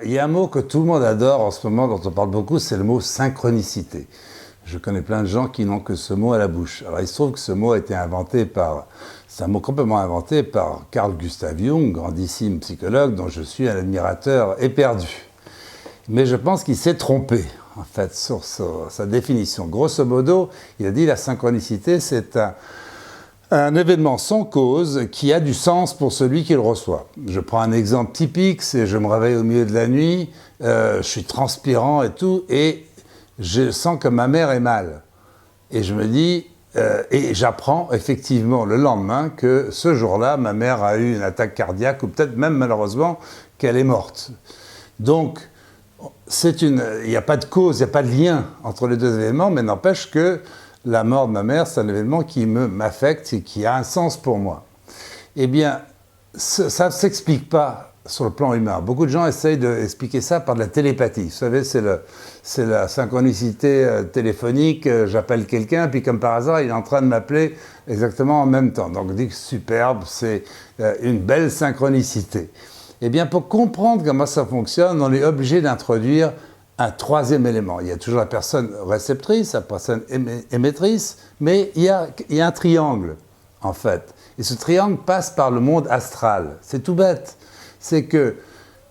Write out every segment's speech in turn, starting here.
Il y a un mot que tout le monde adore en ce moment, dont on parle beaucoup, c'est le mot synchronicité. Je connais plein de gens qui n'ont que ce mot à la bouche. Alors il se trouve que ce mot a été inventé par... C'est un mot complètement inventé par Carl Gustav Jung, grandissime psychologue, dont je suis un admirateur éperdu. Mais je pense qu'il s'est trompé, en fait, sur sa définition. Grosso modo, il a dit la synchronicité, c'est un événement sans cause qui a du sens pour celui qui le reçoit. Je prends un exemple typique, c'est je me réveille au milieu de la nuit, je suis transpirant et tout, et je sens que ma mère est mal. Et je me dis, et j'apprends effectivement le lendemain que ce jour-là, ma mère a eu une attaque cardiaque, ou peut-être même malheureusement qu'elle est morte. Donc, il n'y a pas de cause, il n'y a pas de lien entre les deux événements, mais n'empêche que la mort de ma mère, c'est un événement qui m'affecte et qui a un sens pour moi. Eh bien, ça ne s'explique pas sur le plan humain. Beaucoup de gens essayent d'expliquer ça par de la télépathie. Vous savez, c'est la synchronicité téléphonique. J'appelle quelqu'un, puis comme par hasard, il est en train de m'appeler exactement en même temps. Donc, on dit que superbe, c'est une belle synchronicité. Eh bien, pour comprendre comment ça fonctionne, on est obligé d'introduire un troisième élément. Il y a toujours la personne réceptrice, la personne émettrice, mais il y a un triangle, en fait. Et ce triangle passe par le monde astral. C'est tout bête. C'est que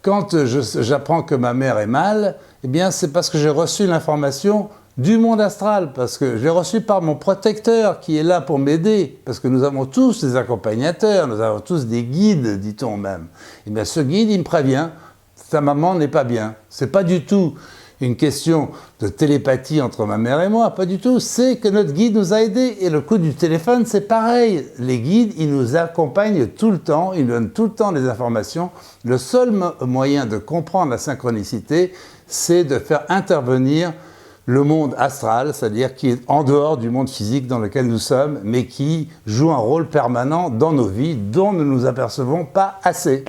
quand j'apprends que ma mère est mal, eh bien, c'est parce que j'ai reçu l'information du monde astral, parce que j'ai reçu par mon protecteur qui est là pour m'aider, parce que nous avons tous des accompagnateurs, nous avons tous des guides, dit-on même. Et bien ce guide, il me prévient, ta maman n'est pas bien. C'est pas du tout une question de télépathie entre ma mère et moi, pas du tout. C'est que notre guide nous a aidés. Et le coup du téléphone, c'est pareil. Les guides, ils nous accompagnent tout le temps, ils nous donnent tout le temps des informations. Le seul moyen de comprendre la synchronicité, c'est de faire intervenir le monde astral, c'est-à-dire qui est en dehors du monde physique dans lequel nous sommes, mais qui joue un rôle permanent dans nos vies, dont nous ne nous apercevons pas assez.